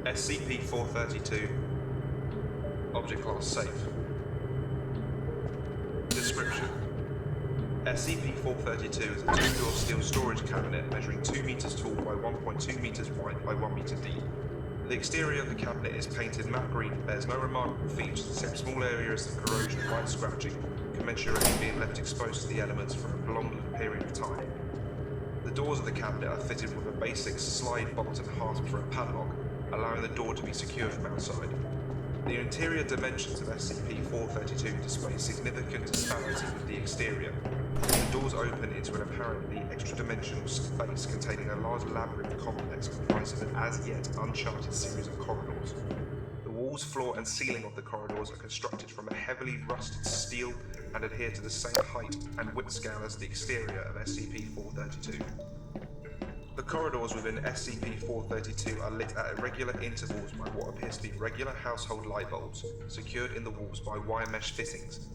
SCP-432 Object Class Safe. Description: SCP-432 is a two-door steel storage cabinet measuring 2 meters tall by 1.2 meters wide by 1 meter deep. The exterior of the cabinet is painted matte green and bears no remarkable features except small areas of corrosion and light scratching, commensurately being left exposed to the elements for a prolonged period of time. The doors of the cabinet are fitted with a basic slide bolt and hasp for a padlock, allowing the door to be secured from outside. The interior dimensions of SCP-432 display significant disparity with the exterior. The doors open into an apparently extra-dimensional space containing a large labyrinth complex comprised of an as-yet uncharted series of corridors. The walls, floor and ceiling of the corridors are constructed from a heavily rusted steel and adhere to the same height and width scale as the exterior of SCP-432. The corridors within SCP-432 are lit at irregular intervals by what appears to be regular household light bulbs, secured in the walls by wire mesh fittings.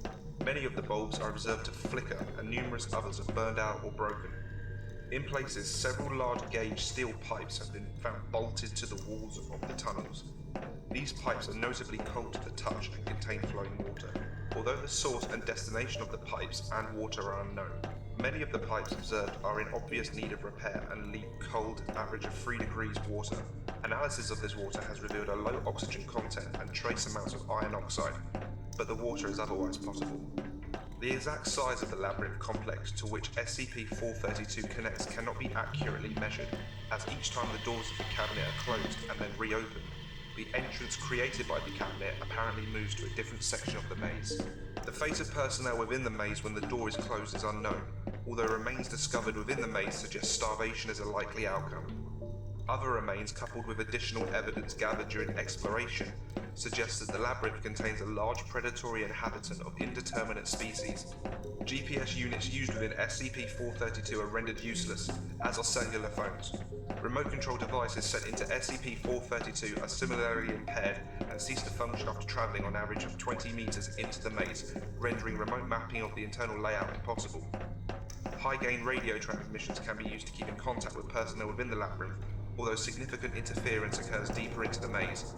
Many of the bulbs are observed to flicker, and numerous others have burned out or broken. In places, several large gauge steel pipes have been found bolted to the walls of the tunnels. These pipes are notably cold to the touch and contain flowing water, although the source and destination of the pipes and water are unknown. Many of the pipes observed are in obvious need of repair and leak cold, average of 3 degrees water. Analysis of this water has revealed a low oxygen content and trace amounts of iron oxide, but the water is otherwise potable. The exact size of the labyrinth complex to which SCP-432 connects cannot be accurately measured, as each time the doors of the cabinet are closed and then reopened, the entrance created by the cabinet apparently moves to a different section of the maze. The fate of personnel within the maze when the door is closed is unknown, although remains discovered within the maze suggest starvation is a likely outcome. Other remains, coupled with additional evidence gathered during exploration, suggests that the labyrinth contains a large predatory inhabitant of indeterminate species. GPS units used within SCP-432 are rendered useless, as are cellular phones. Remote control devices sent into SCP-432 are similarly impaired and cease to function after travelling on average of 20 meters into the maze, rendering remote mapping of the internal layout impossible. High-gain radio transmissions can be used to keep in contact with personnel within the labyrinth, although significant interference occurs deeper into the maze.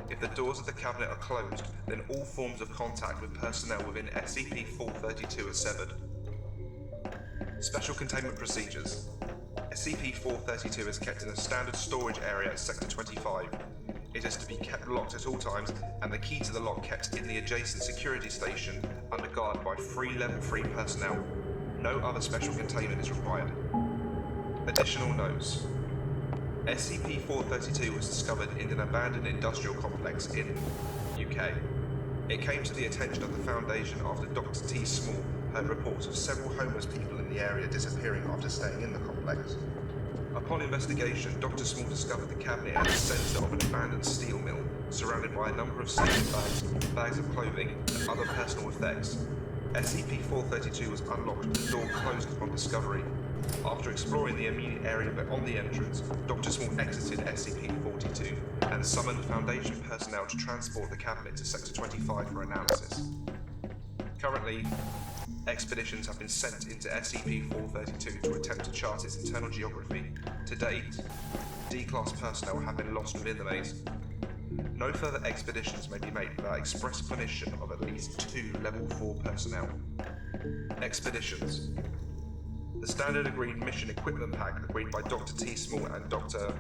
If the doors of the cabinet are closed, then all forms of contact with personnel within SCP-432 are severed. Special Containment Procedures. SCP-432 is kept in a standard storage area at Sector 25. It is to be kept locked at all times, and the key to the lock kept in the adjacent security station under guard by 3 Level 3 personnel. No other special containment is required. Additional notes. SCP-432 was discovered in an abandoned industrial complex in UK. It came to the attention of the Foundation after Dr. T. Small heard reports of several homeless people in the area disappearing after staying in the complex. Upon investigation, Dr. Small discovered the cabinet at the centre of an abandoned steel mill, surrounded by a number of sleeping bags, bags of clothing, and other personal effects. SCP-432 was unlocked with the door closed upon discovery. After exploring the immediate area beyond the entrance, Dr. Small exited SCP-42 and summoned Foundation personnel to transport the cabinet to Sector 25 for analysis. Currently, expeditions have been sent into SCP-432 to attempt to chart its internal geography. To date, D-Class personnel have been lost within the maze. No further expeditions may be made without express permission of at least 2 Level 4 personnel. Expeditions. The standard agreed mission equipment pack agreed by Dr. T. Small and Dr.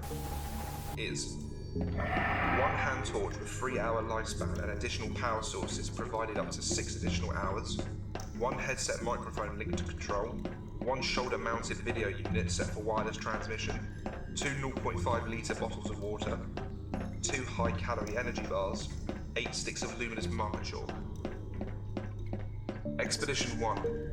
is 1 hand torch with 3-hour lifespan and additional power sources provided up to 6 additional hours, 1 headset microphone linked to control, 1 shoulder mounted video unit set for wireless transmission, 2 0.5 litre bottles of water, 2 high calorie energy bars, 8 sticks of luminous marker chalk. Expedition 1.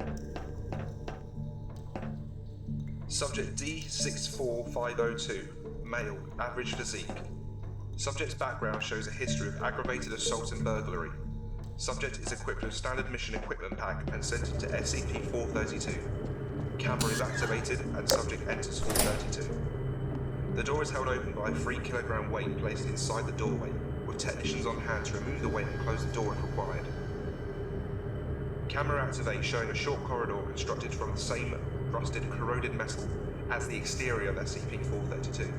Subject D64502, male, average physique. Subject's background shows a history of aggravated assault and burglary. Subject is equipped with standard mission equipment pack and sent into SCP-432. Camera is activated and subject enters 432. The door is held open by a 3-kilogram weight placed inside the doorway, with technicians on hand to remove the weight and close the door if required. Camera activate showing a short corridor constructed from the same rusted corroded metal as the exterior of SCP-432.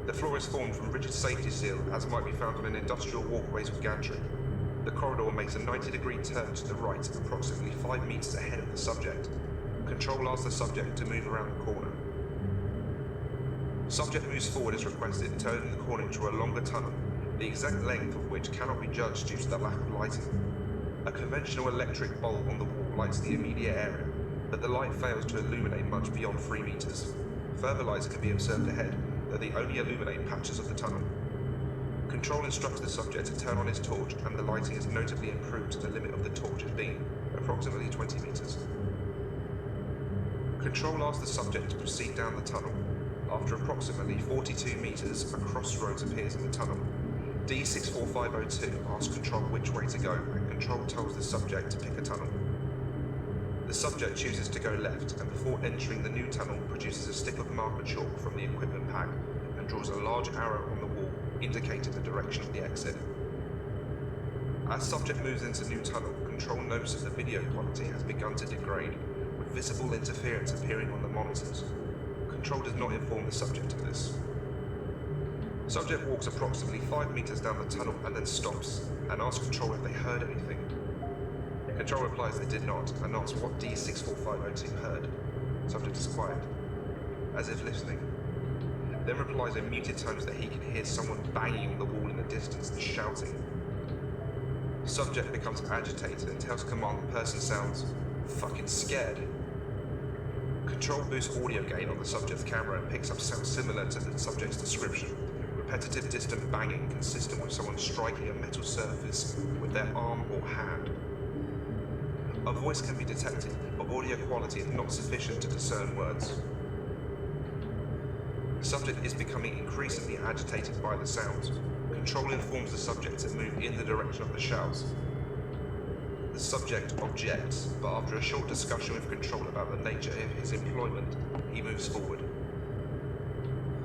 The floor is formed from rigid safety steel, as might be found on an industrial walkways with gantry. The corridor makes a 90-degree turn to the right, approximately 5 meters ahead of the subject. Control asks the subject to move around the corner. Subject moves forward as requested, turning the corner into a longer tunnel, the exact length of which cannot be judged due to the lack of lighting. A conventional electric bulb on the wall lights the immediate area, but the light fails to illuminate much beyond 3 meters. Further lights can be observed ahead, though they only illuminate patches of the tunnel. Control instructs the subject to turn on his torch, and the lighting is notably improved to the limit of the torch's beam, approximately 20 meters. Control asks the subject to proceed down the tunnel. After approximately 42 meters, a crossroads appears in the tunnel. D64502 asks Control which way to go, and Control tells the subject to pick a tunnel. The subject chooses to go left, and before entering the new tunnel, produces a stick of marker chalk from the equipment pack and draws a large arrow on the wall, indicating the direction of the exit. As subject moves into new tunnel, Control notes that the video quality has begun to degrade, with visible interference appearing on the monitors. Control does not inform the subject of this. Subject walks approximately 5 meters down the tunnel and then stops, and asks Control if they heard anything. Control replies they did not, and asks what D64502 heard. Subject is quiet, as if listening. Then replies in muted tones that he can hear someone banging on the wall in the distance and shouting. Subject becomes agitated and tells Command the person sounds fucking scared. Control boosts audio gain on the subject's camera and picks up sounds similar to the subject's description. Repetitive distant banging consistent with someone striking a metal surface with their arm or hand. A voice can be detected, but audio quality is not sufficient to discern words. The subject is becoming increasingly agitated by the sounds. Control informs the subject to move in the direction of the shouts. The subject objects, but after a short discussion with Control about the nature of his employment, he moves forward.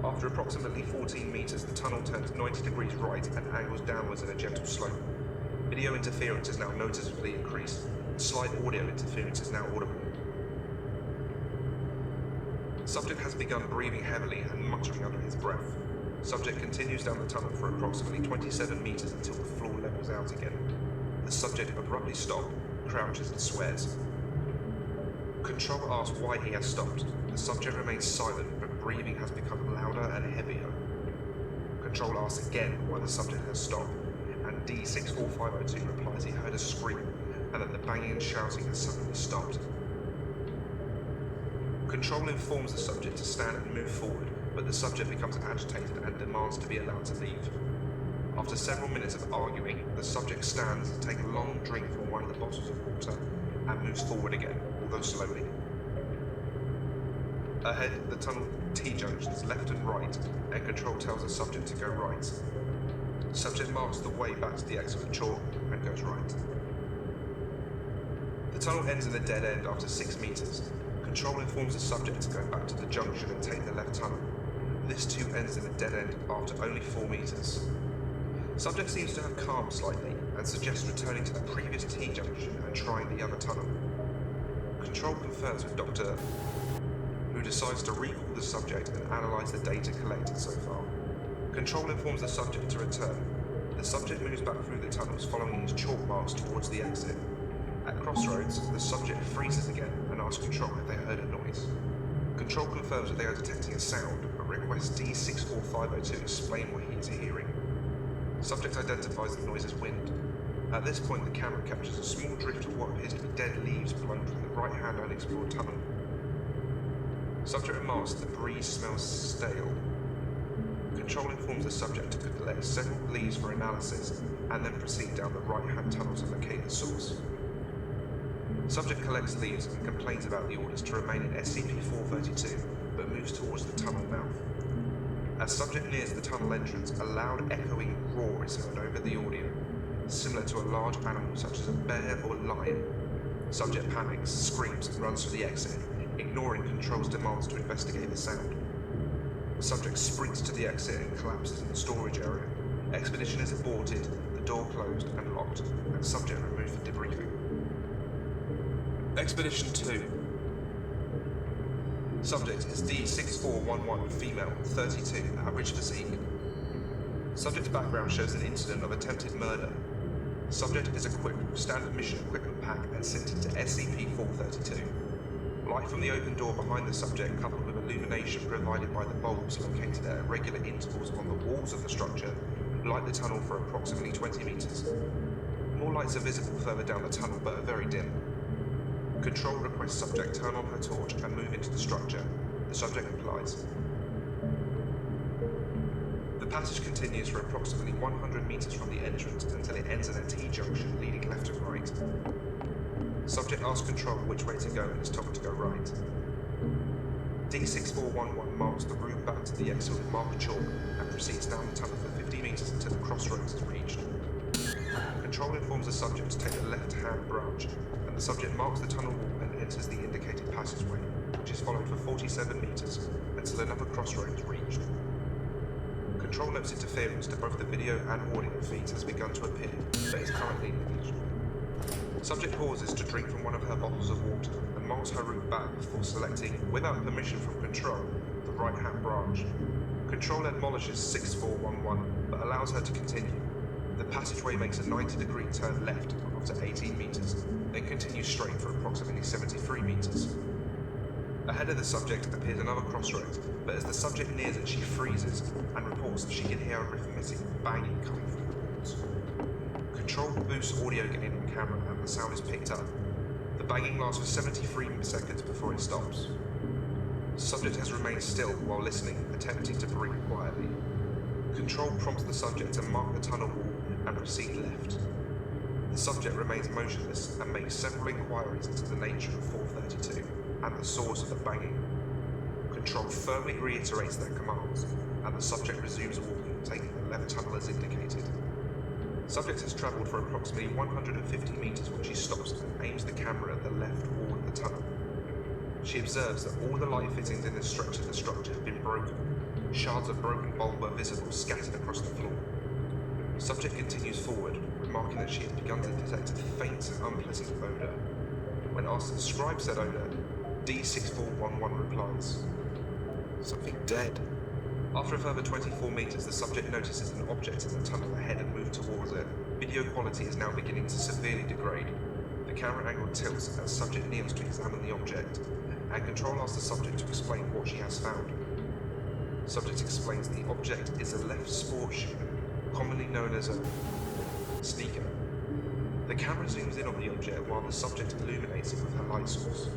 After approximately 14 meters, the tunnel turns 90 degrees right and angles downwards in a gentle slope. Video interference is now noticeably increased, and slight audio interference is now audible. Subject has begun breathing heavily and muttering under his breath. Subject continues down the tunnel for approximately 27 meters until the floor levels out again. The subject abruptly stops, crouches and swears. Control asks why he has stopped. The subject remains silent, but breathing has become louder and heavier. Control asks again why the subject has stopped, and D64502 replies he heard a scream and that the banging and shouting has suddenly stopped. Control informs the subject to stand and move forward, but the subject becomes agitated and demands to be allowed to leave. After several minutes of arguing, the subject stands to take a long drink from one of the bottles of water and moves forward again, although slowly. Ahead, the tunnel T-junctions left and right, and Control tells the subject to go right. The subject marks the way back to the exit with chalk and goes right. The tunnel ends in a dead end after 6 meters. Control informs the subject to go back to the junction and take the left tunnel. This too ends in a dead end after only 4 meters. Subject seems to have calmed slightly and suggests returning to the previous T-junction and trying the other tunnel. Control confirms with Dr. who decides to recall the subject and analyze the data collected so far. Control informs the subject to return. The subject moves back through the tunnels following his chalk marks towards the exit. At crossroads, the subject freezes again and asks Control if they heard a noise. Control confirms that they are detecting a sound, but requests D64502 explain what he is hearing. Subject identifies the noise as wind. At this point, the camera captures a small drift of what appears to be dead leaves blown from the right-hand unexplored tunnel. Subject remarks that the breeze smells stale. Control informs the subject to collect several leaves for analysis and then proceed down the right-hand tunnel to locate the source. Subject collects leaves and complains about the orders to remain in SCP-432, but moves towards the tunnel mouth. As subject nears the tunnel entrance, a loud echoing roar is heard over the audio, similar to a large animal such as a bear or lion. Subject panics, screams, and runs for the exit, ignoring Control's demands to investigate the sound. Subject sprints to the exit and collapses in the storage area. Expedition is aborted, the door closed and locked, and subject removed for debriefing. Expedition 2. Subject is D6411, female, 32, average physique. Subject's background shows an incident of attempted murder. Subject is equipped with standard mission equipment pack and sent into SCP-432. Light from the open door behind the subject, coupled with illumination provided by the bulbs located at irregular intervals on the walls of the structure, light the tunnel for approximately 20 meters. More lights are visible further down the tunnel, but are very dim. Control requests subject turn on her torch and move into the structure. The subject complies. The passage continues for approximately 100 meters from the entrance until it ends at a T-junction leading left and right. Subject asks Control which way to go and is told to go right. D6411 marks the route back to the exit with marked chalk and proceeds down the tunnel for 50 meters until the crossroads is reached. Control informs the subject to take the left-hand branch, and the subject marks the tunnel wall and enters the indicated passageway, which is followed for 47 meters until another crossroad is reached. Control notes interference to both the video and audio feeds has begun to appear, but is currently negligible. Subject pauses to drink from one of her bottles of water and marks her route back before selecting, without permission from Control, the right-hand branch. Control admonishes 6411, but allows her to continue. The passageway makes a 90-degree turn left after 18 meters, then continues straight for approximately 73 meters. Ahead of the subject appears another crossroads, but as the subject nears it, she freezes and reports that she can hear a rhythmic banging coming from the walls. Control boosts audio gain on camera and the sound is picked up. The banging lasts for 73 seconds before it stops. Subject has remained still while listening, attempting to breathe quietly. Control prompts the subject to mark the tunnel wall and proceed left. The subject remains motionless and makes several inquiries into the nature of 432 and the source of the banging. Control firmly reiterates their commands, and the subject resumes walking, taking the left tunnel as indicated. Subject has travelled for approximately 150 meters when she stops and aims the camera at the left wall of the tunnel. She observes that all the light fittings in this stretch of the structure have been broken. Shards of broken bulb are visible scattered across the floor. Subject continues forward, remarking that she has begun to detect a faint, unpleasant odour. When asked to describe said odour, D6411 replies, "Something dead." After a further 24 meters, the subject notices an object in the tunnel ahead and moves towards it. Video quality is now beginning to severely degrade. The camera angle tilts as subject kneels to examine the object, and Control asks the subject to explain what she has found. Subject explains the object is a left sport shoe, commonly known as a sneaker. The camera zooms in on the object while the subject illuminates it with her light source.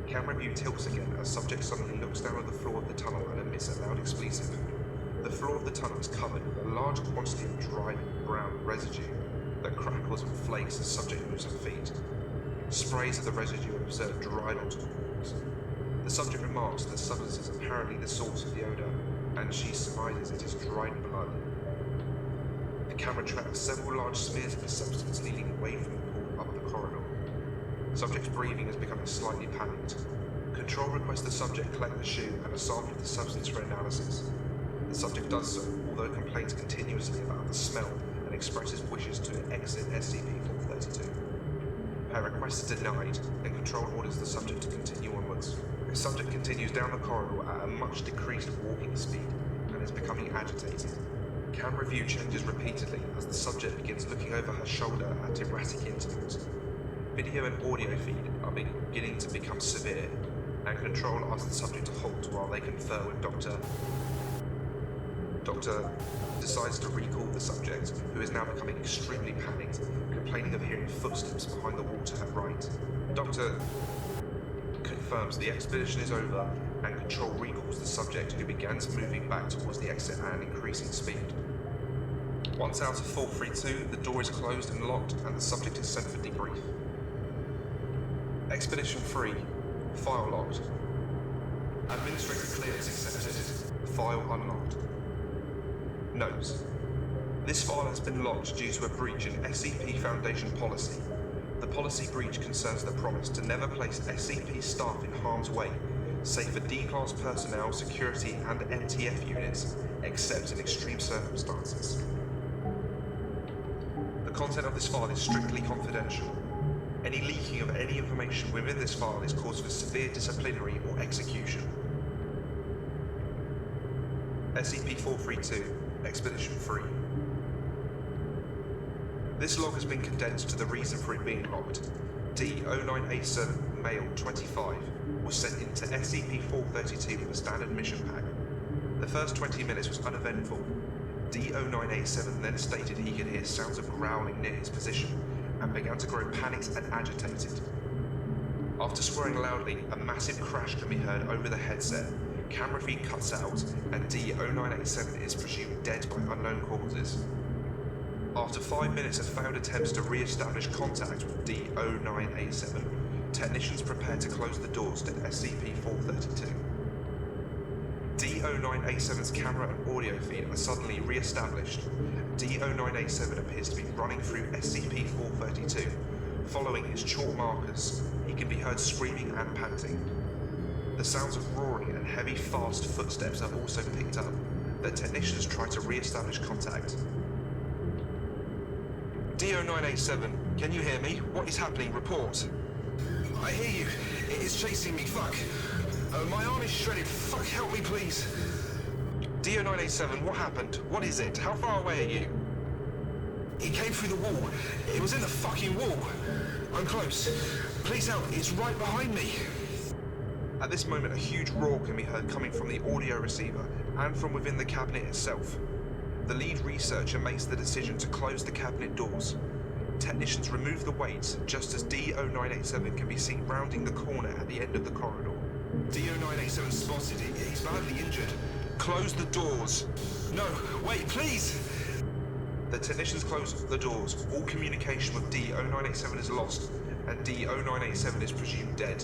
Camera view tilts again as subject suddenly looks down at the floor of the tunnel and emits a loud expletive. The floor of the tunnel is covered with a large quantity of dried brown residue that crackles and flakes as subject moves her feet. Sprays of the residue are observed dried onto the walls. The subject remarks that the substance is apparently the source of the odour, and she surmises it is dried blood. The camera tracks several large smears of the substance leading away from the pool up the corridor. Subject's breathing is becoming slightly panicked. Control requests the subject collect the shoe and a sample of the substance for analysis. The subject does so, although complains continuously about the smell and expresses wishes to exit SCP-432. Her request is denied, and Control orders the subject to continue onwards. The subject continues down the corridor at a much decreased walking speed and is becoming agitated. Camera view changes repeatedly as the subject begins looking over her shoulder at erratic intervals. Video and audio feed are beginning to become severe, and Control asks the subject to halt while they confer with Doctor decides to recall the subject, who is now becoming extremely panicked, complaining of hearing footsteps behind the wall to her right. Doctor confirms the expedition is over, and Control recalls the subject, who begins moving back towards the exit at an increasing speed. Once out of 432, the door is closed and locked, and the subject is sent for debrief. Expedition 3. File locked. Administrative clearance accepted. File unlocked. Notes. This file has been locked due to a breach in SCP Foundation policy. The policy breach concerns the promise to never place SCP staff in harm's way, save for D-Class personnel, security, and NTF units, except in extreme circumstances. The content of this file is strictly confidential. Any leaking of any information within this file is cause for severe disciplinary or execution. SCP-432, Expedition 3. This log has been condensed to the reason for it being logged. D0987, male, 25, was sent into SCP-432 with a standard mission pack. The first 20 minutes was uneventful. D0987 then stated he could hear sounds of growling near his position and began to grow panicked and agitated. After swearing loudly, a massive crash can be heard over the headset. Camera feed cuts out, and D0987 is presumed dead by unknown causes. After 5 minutes of failed attempts to re-establish contact with D0987, technicians prepare to close the doors to SCP-432. D0987's camera and audio feed are suddenly re-established. D0987 appears to be running through SCP-432. Following his chalk markers, he can be heard screaming and panting. The sounds of roaring and heavy, fast footsteps are also picked up. The technicians try to re-establish contact. D0987, can you hear me? What is happening? Report. I hear you. It is chasing me. Fuck. My arm is shredded. Fuck, help me, please. D0987, what happened? What is it? How far away are you? It came through the wall. It was in the fucking wall. I'm close. Please help. It's right behind me. At this moment, a huge roar can be heard coming from the audio receiver and from within the cabinet itself. The lead researcher makes the decision to close the cabinet doors. Technicians remove the weights just as D0987 can be seen rounding the corner at the end of the corridor. D0987 spotted. He's badly injured. Close the doors. No, wait, please! The technicians close the doors. All communication with D0987 is lost, and D0987 is presumed dead.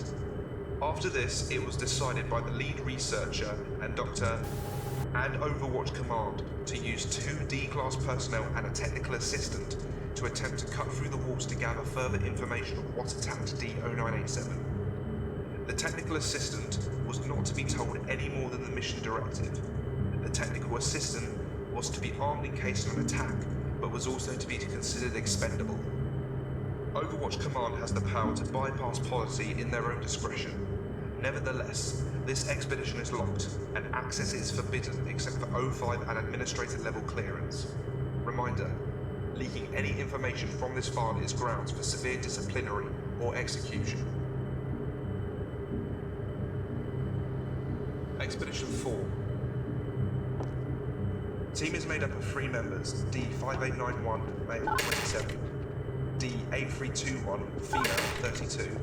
After this, it was decided by the lead researcher and Overwatch Command to use 2 D-Class personnel and a technical assistant to attempt to cut through the walls to gather further information on what attacked D0987. The technical assistant was not to be told any more than the mission directive. The technical assistant was to be armed in case of an attack, but was also to be considered expendable. Overwatch Command has the power to bypass policy in their own discretion. Nevertheless, this expedition is locked, and access is forbidden except for O5 and administrator level clearance. Reminder, leaking any information from this file is grounds for severe disciplinary or execution. Expedition 4. Team is made up of 3 members, D5891, male 27, D8321, female 32,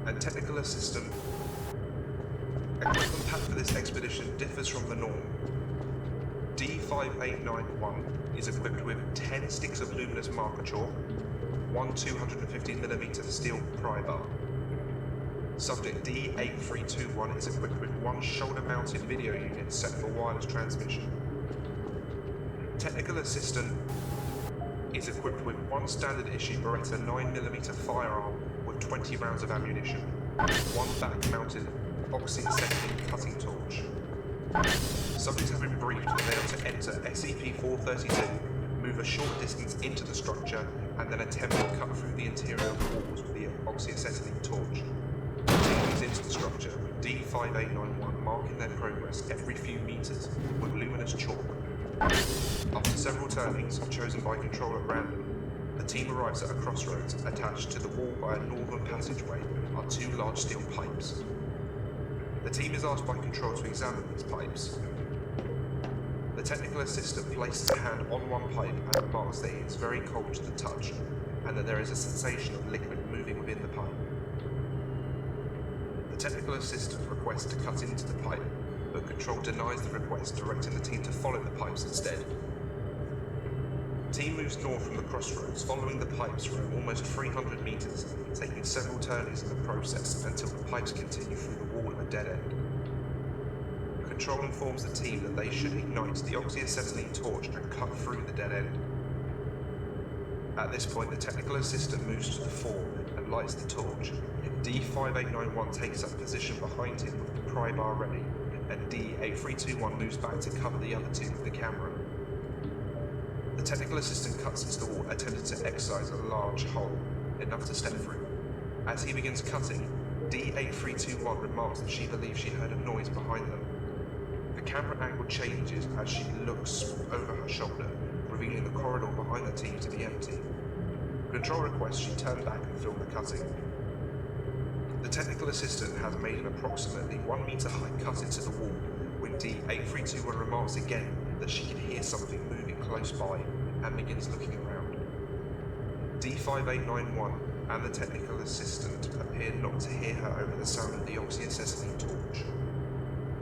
and technical assistant. Equipment pack for this expedition differs from the norm. D5891 is equipped with 10 sticks of luminous marker chalk, 1 250mm steel pry bar. Subject D8321 is equipped with 1 shoulder-mounted video unit set for wireless transmission. Technical assistant is equipped with 1 standard issue Beretta 9mm firearm with 20 rounds of ammunition, 1 back-mounted oxyacetylene cutting torch. Subjects have been briefed that they are to enter SCP-432, move a short distance into the structure, and then attempt to cut through the interior walls with the oxyacetylene torch. The team moves into the structure with D5891 marking their progress every few meters with luminous chalk. After several turnings, chosen by control at random, the team arrives at a crossroads. Attached to the wall by a northern passageway are 2 large steel pipes. The team is asked by control to examine these pipes. The technical assistant places a hand on one pipe and remarks that it is very cold to the touch, and that there is a sensation of liquid moving within the pipe. The technical assistant requests to cut into the pipe, but control denies the request, directing the team to follow the pipes instead. The team moves north from the crossroads, following the pipes for almost 300 meters, taking several turnings in the process until the pipes continue through the wall at a dead end. Control informs the team that they should ignite the oxyacetylene torch and cut through the dead end. At this point, the technical assistant moves to the fore and lights the torch. D5891 takes up position behind him with the pry bar ready, and D8321 moves back to cover the other 2 with the camera. The technical assistant cuts into the wall, attempting to excise a large hole, enough to step through. As he begins cutting, D8321 remarks that she believes she heard a noise behind them. The camera angle changes as she looks over her shoulder, revealing the corridor behind the team to be empty. Control requests she turn back and film the cutting. The technical assistant has made an approximately 1 meter high cut into the wall when D8321 remarks again that she can hear something moving close by and begins looking around. D5891 and the technical assistant appear not to hear her over the sound of the oxyacetylene torch.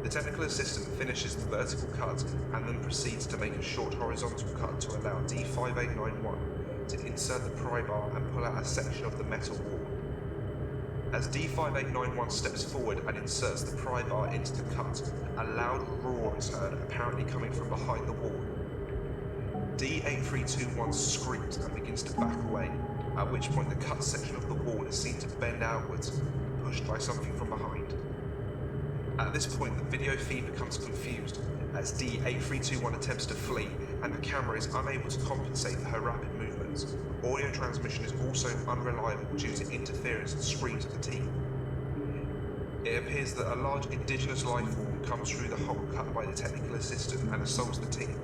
The technical assistant finishes the vertical cut and then proceeds to make a short horizontal cut to allow D5891 to insert the pry bar and pull out a section of the metal wall. As D5891 steps forward and inserts the pry bar into the cut, a loud roar is heard, apparently coming from behind the wall. D8321 screams and begins to back away, at which point the cut section of the wall is seen to bend outwards, pushed by something from behind. At this point, the video feed becomes confused, as D8321 attempts to flee and the camera is unable to compensate for her rapid movements. Audio transmission is also unreliable due to interference and screams of the team. It appears that a large indigenous life form comes through the hole cut by the technical assistant and assaults the team.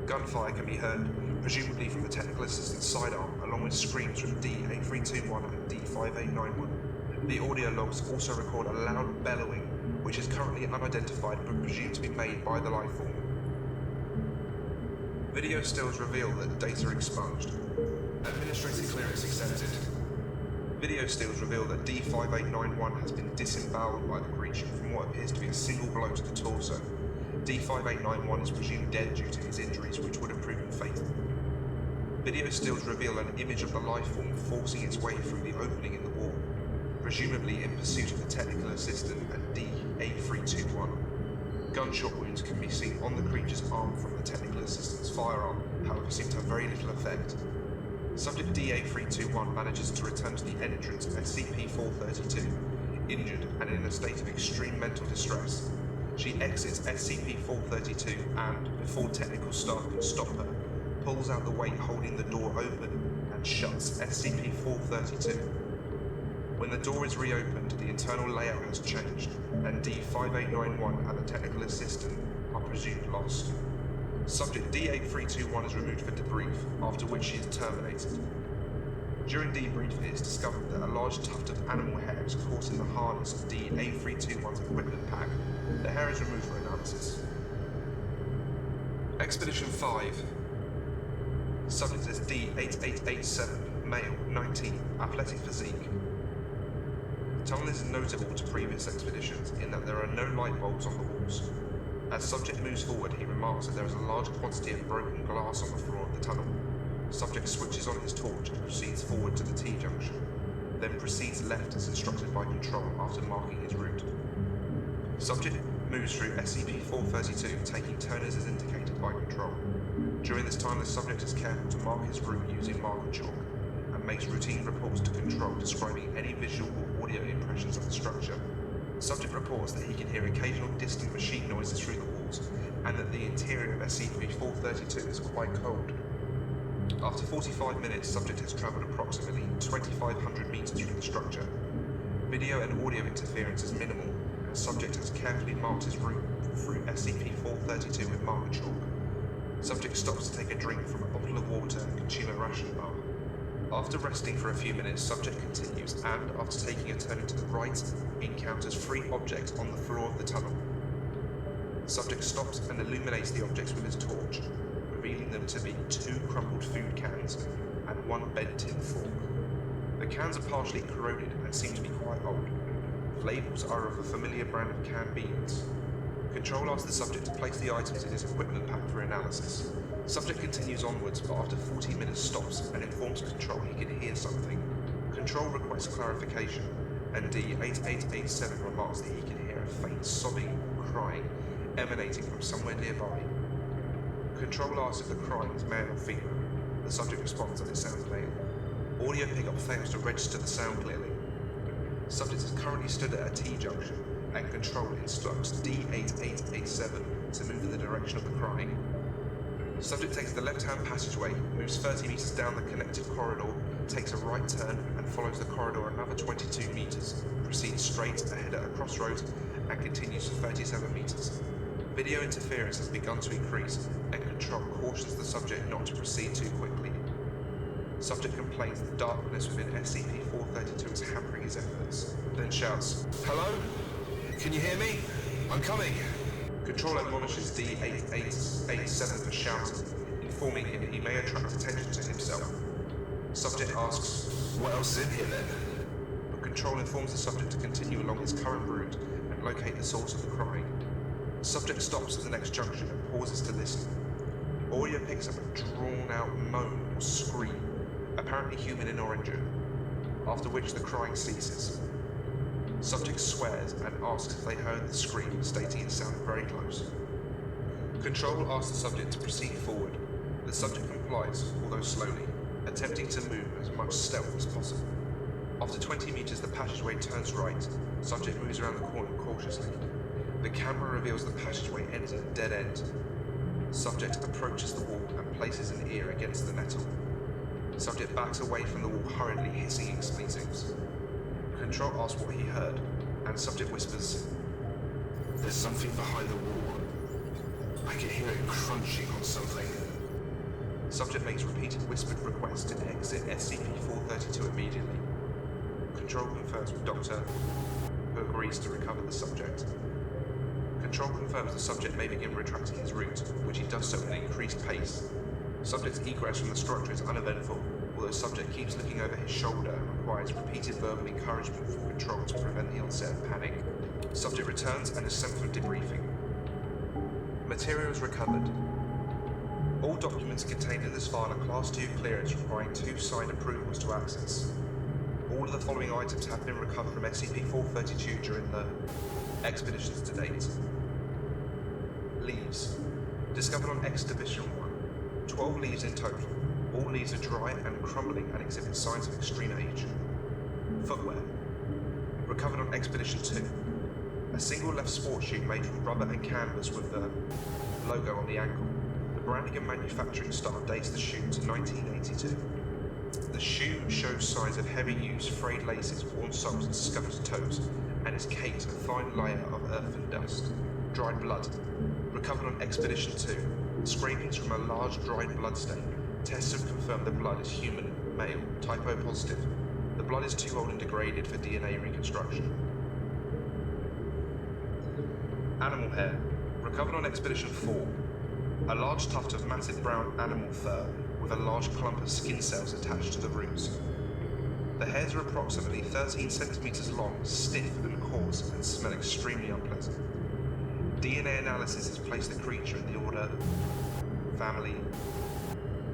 Gunfire can be heard, presumably from the technical assistant's sidearm, along with screams from D8321 and D5891. The audio logs also record a loud bellowing, which is currently unidentified but presumed to be made by the life form. Video stills reveal that data expunged. Administrative clearance accepted. Video stills reveal that D5891 has been disemboweled by the creature from what appears to be a single blow to the torso. D5891 is presumed dead due to his injuries, which would have proven fatal. Video stills reveal an image of the life form forcing its way through the opening in the wall, presumably in pursuit of the technical assistant and D8321. Gunshot wounds can be seen on the creature's arm from the technical assistant's firearm, however seem to have very little effect. Subject D8321 manages to return to the entrance of SCP-432, injured and in a state of extreme mental distress. She exits SCP-432 and, before technical staff can stop her, pulls out the weight holding the door open and shuts SCP-432. When the door is reopened, the internal layout has changed, and D5891 and the technical assistant are presumed lost. Subject D8321 is removed for debrief, after which she is terminated. During debrief, it is discovered that a large tuft of animal hair is caught in the harness of D8321's equipment pack. The hair is removed for analysis. Expedition 5. Subject is D8887, male, 19, athletic physique. The tunnel is notable to previous expeditions in that there are no light bulbs on the walls. As subject moves forward, he remarks that there is a large quantity of broken glass on the floor of the tunnel. Subject switches on his torch and proceeds forward to the T-junction, then proceeds left as instructed by Control after marking his route. Subject moves through SCP-432, taking turners as indicated by Control. During this time, the subject is careful to mark his route using marker chalk, and makes routine reports to Control describing any visual or audio impressions of the structure. Subject reports that he can hear occasional distant machine noises through the walls, and that the interior of SCP-432 is quite cold. After 45 minutes, subject has travelled approximately 2,500 meters through the structure. Video and audio interference is minimal, and subject has carefully marked his route through SCP-432 with marker chalk. Subject stops to take a drink from a bottle of water and consume a ration bar. After resting for a few minutes, subject continues and, after taking a turn to the right, encounters 3 objects on the floor of the tunnel. Subject stops and illuminates the objects with his torch, revealing them to be 2 crumpled food cans and 1 bent tin fork. The cans are partially corroded and seem to be quite old. The labels are of a familiar brand of canned beans. Control asks the subject to place the items in his equipment pack for analysis. Subject continues onwards, but after 40 minutes stops and informs Control he can hear something. Control requests clarification, and D8887 remarks that he can hear a faint sobbing or crying emanating from somewhere nearby. Control asks if the crying is male or female. The subject responds that it sounds male. Audio pickup fails to register the sound clearly. Subject is currently stood at a T-junction, and Control instructs D8887 to move in the direction of the crying. Subject takes the left-hand passageway, moves 30 meters down the connected corridor, takes a right turn, and follows the corridor another 22 meters, proceeds straight ahead at a crossroads, and continues for 37 meters. Video interference has begun to increase, and Control cautions the subject not to proceed too quickly. Subject complains the darkness within SCP-432 is hampering his efforts, then shouts, "Hello? Can you hear me? I'm coming!" Control admonishes D8887 for shouting, informing him he may attract attention to himself. Subject asks, What else is in here then? but Control informs the subject to continue along his current route and locate the source of the crying. Subject stops at the next junction and pauses to listen. Audio picks up a drawn-out moan or scream, apparently human in origin, after which the crying ceases. Subject swears and asks if they heard the scream, stating it sounded very close. Control asks the subject to proceed forward. The subject complies, although slowly, attempting to move as much stealth as possible. After 20 meters, the passageway turns right. Subject moves around the corner cautiously. The camera reveals the passageway ends at a dead end. Subject approaches the wall and places an ear against the metal. Subject backs away from the wall, hurriedly hissing expletives. Control asks what he heard, and subject whispers, There's something behind the wall. I can hear it crunching on something. Subject makes repeated whispered requests to exit SCP-432 immediately. Control confirms with Doctor, who agrees to recover the subject. Control confirms the subject may begin retracting his route, which he does so at an increased pace. Subject's egress from the structure is uneventful, although subject keeps looking over his shoulder and requires repeated verbal encouragement from Control to prevent the onset of panic. Subject returns and is sent for debriefing. Materials recovered. All documents contained in this file are Class 2 clearance requiring 2 signed approvals to access. All of the following items have been recovered from SCP-432 during the expeditions to date. Leaves. Discovered on Expedition 1. 12 leaves in total. All leaves are dry and crumbling and exhibit signs of extreme age. Footwear. Recovered on Expedition 2. A single left sports shoe made from rubber and canvas with the logo on the ankle. The branding and manufacturing start dates the shoe to 1982. The shoe shows signs of heavy use, frayed laces, worn soles and scuffed toes, and is caked in a fine layer of earth and dust. Dried blood. Recovered on Expedition 2. Scrapings from a large dried blood stain. Tests have confirmed the blood is human, male, typo positive. The blood is too old and degraded for DNA reconstruction. Animal hair. Recovered on Expedition 4. A large tuft of matted brown animal fur with a large clump of skin cells attached to the roots. The hairs are approximately 13 centimeters long, stiff and coarse, and smell extremely unpleasant. DNA analysis has placed the creature in the order family,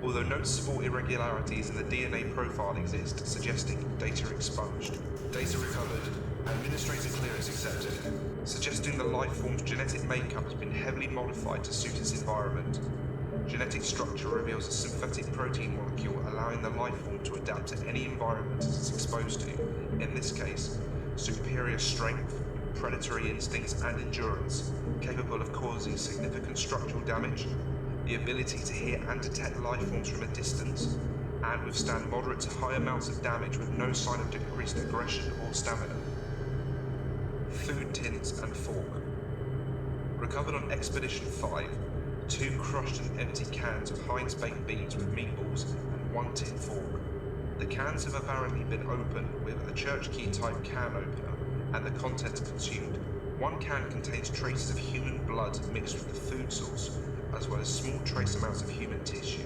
although noticeable irregularities in the DNA profile exist, suggesting data expunged. Data recovered. Administrator clearance accepted. Suggesting the life form's genetic makeup has been heavily modified to suit its environment. Genetic structure reveals a synthetic protein molecule allowing the life form to adapt to any environment it is exposed to. In this case, superior strength, predatory instincts and endurance, capable of causing significant structural damage, the ability to hear and detect life forms from a distance, and withstand moderate to high amounts of damage with no sign of decreased aggression or stamina. Food tins and fork. Recovered on Expedition 5, 2 crushed and empty cans of Heinz baked beans with meatballs and 1 tin fork. The cans have apparently been opened with a church key type can opener and the contents consumed. 1 can contains traces of human blood mixed with the food source, as well as small trace amounts of human tissue.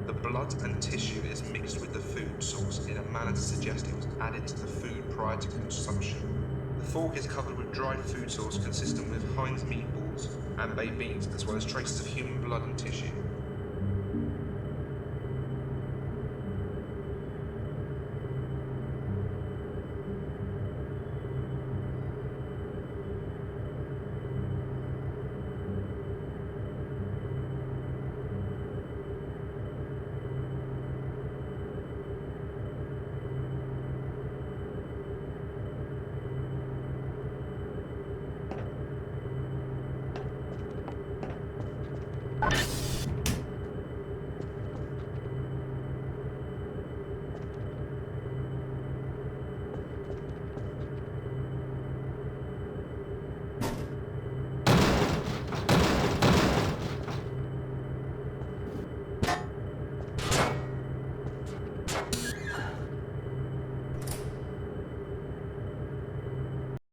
The blood and tissue is mixed with the food source in a manner to suggest it was added to the food prior to consumption. The fork is covered with dried food source consistent with Heinz meatballs and baked beans, as well as traces of human blood and tissue. You